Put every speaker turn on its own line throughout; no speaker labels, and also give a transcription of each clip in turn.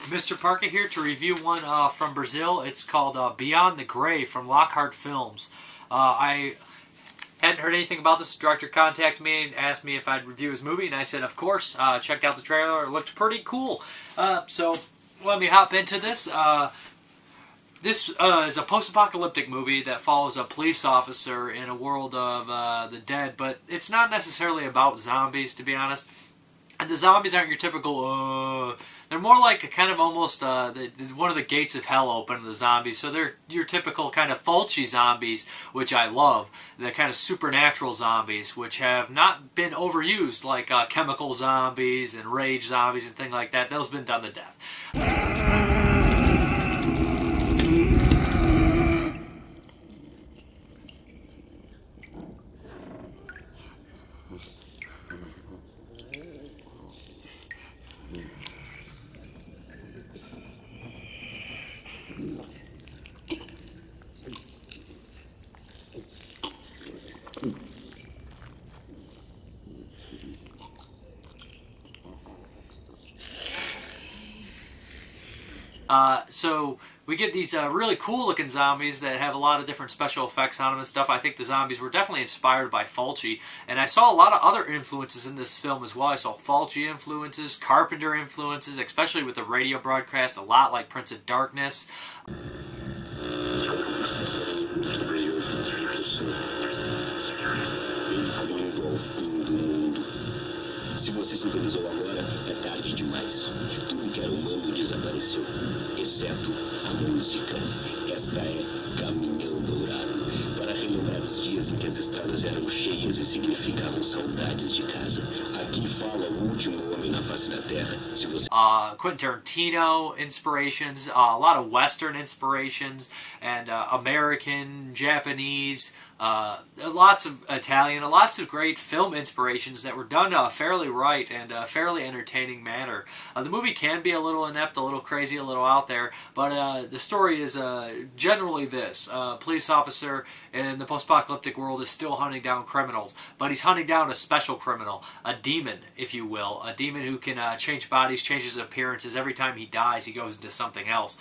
Mrparka here to review one from Brazil. It's called Beyond the Grave from Lockhart Films. I hadn't heard anything about this. The director contacted me and asked me if I'd review his movie, and I said, of course. Checked out the trailer. It looked pretty cool. So let me hop into this. This is a post-apocalyptic movie that follows a police officer in a world of the dead, but it's not necessarily about zombies, to be honest. And the zombies aren't your typical, they're more like a kind of almost, one of the gates of hell open to the zombies. So they're your typical kind of Fulci zombies, which I love. The kind of supernatural zombies, which have not been overused, like chemical zombies and rage zombies and things like that. Those have been done to death. So we get these really cool looking zombies that have a lot of different special effects on them and stuff. I think the zombies were definitely inspired by Fulci, and I saw a lot of other influences in this film as well. I saw Fulci influences, Carpenter influences, especially with the radio broadcast, a lot like Prince of Darkness.
Se você sintonizou agora, é tarde demais. Tudo que era humano desapareceu, exceto a música. Esta é Caminhão Dourado, para relembrar os dias em que as estradas eram cheias e significavam saudades de casa. Aqui fala o último homem na face da terra. Se você...
Quentin Tarantino inspirations, a lot of Western inspirations, and American, Japanese, lots of Italian, lots of great film inspirations that were done fairly right and fairly entertaining manner. The movie can be a little inept, a little crazy, a little out there, but the story is generally this. A police officer in the post-apocalyptic world is still hunting down criminals, but he's hunting down a special criminal, a demon, if you will, a demon who can change bodies, change his appearances. Every time he dies, he goes into something else.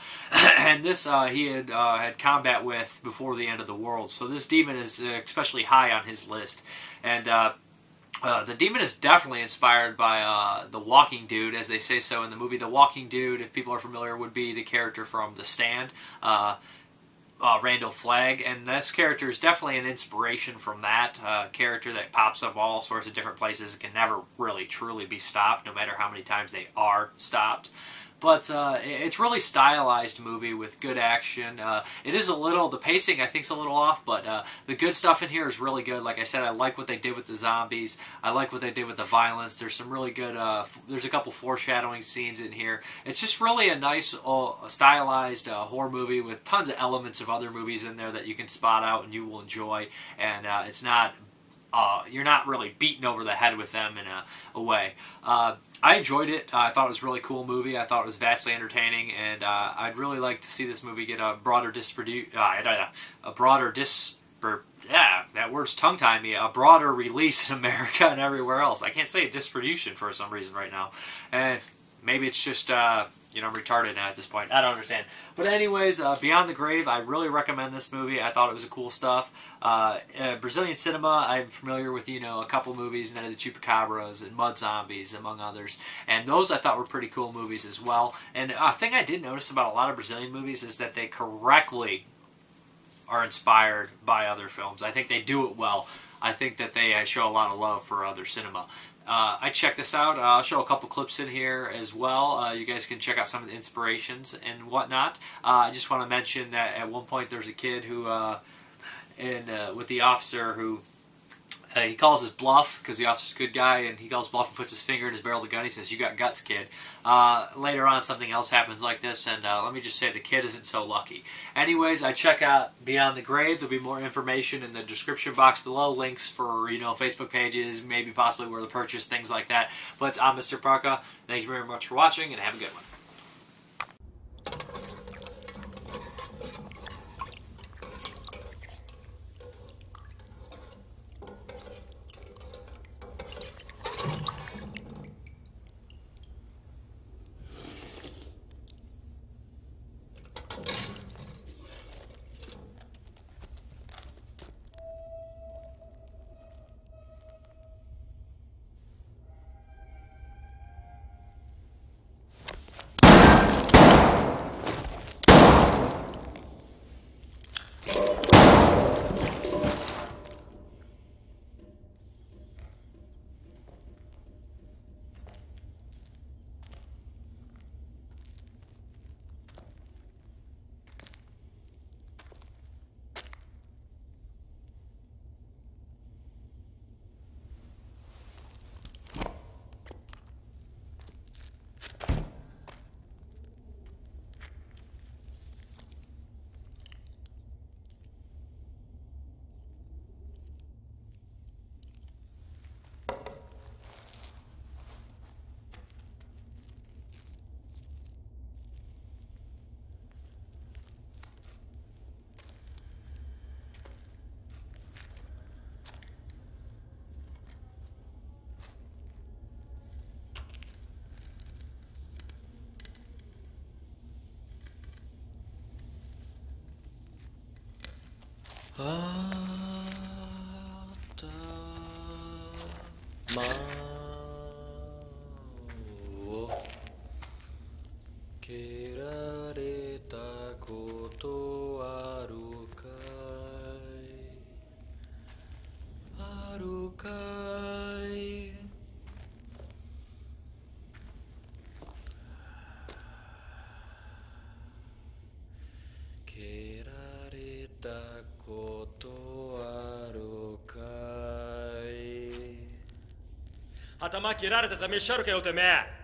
And this he had combat with before the end of the world, so this demon is especially high on his list. And the demon is definitely inspired by the Walking Dude, as they say so in the movie. The Walking Dude, if people are familiar, would be the character from The Stand, Randall Flagg, and this character is definitely an inspiration from that character that pops up all sorts of different places and can never really truly be stopped, no matter how many times they are stopped. But it's really stylized movie with good action. It is a little, the pacing I think is a little off, but the good stuff in here is really good. Like I said, I like what they did with the zombies. I like what they did with the violence. There's some really good, there's a couple foreshadowing scenes in here. It's just really a nice stylized horror movie with tons of elements of other movies in there that you can spot out and you will enjoy. And it's not... you're not really beaten over the head with them in a way. I enjoyed it. I thought it was a really cool movie. I thought it was vastly entertaining, and I'd really like to see this movie get a broader that word's tongue-tying me, a broader release in America and everywhere else. I can't say distribution for some reason right now. And maybe it's just, you know, retarded now at this point. I don't understand. But anyways, Beyond the Grave, I really recommend this movie. I thought it was cool stuff. Brazilian cinema, I'm familiar with, you know, a couple movies, Night of the Chupacabras and Mud Zombies, among others. And those I thought were pretty cool movies as well. And a thing I did notice about a lot of Brazilian movies is that they correctly are inspired by other films. I think they do it well. I think that they show a lot of love for other cinema. I checked this out. I'll show a couple clips in here as well. You guys can check out some of the inspirations and whatnot. I just want to mention that at one point there's a kid who, with the officer who, he calls his bluff because the officer's a good guy, and he calls bluff and puts his finger in his barrel of the gun. He says, "You got guts, kid." Later on, something else happens like this, and let me just say the kid isn't so lucky. Anyways, I check out Beyond the Grave. There'll be more information in the description box below, links for, you know, Facebook pages, maybe possibly where to purchase, things like that. But I'm Mrparka. Thank you very much for watching, and have a good one.
を蹴られたことあるかいあるかい蹴られたことあるかい頭切られてためしゃるかよてめえ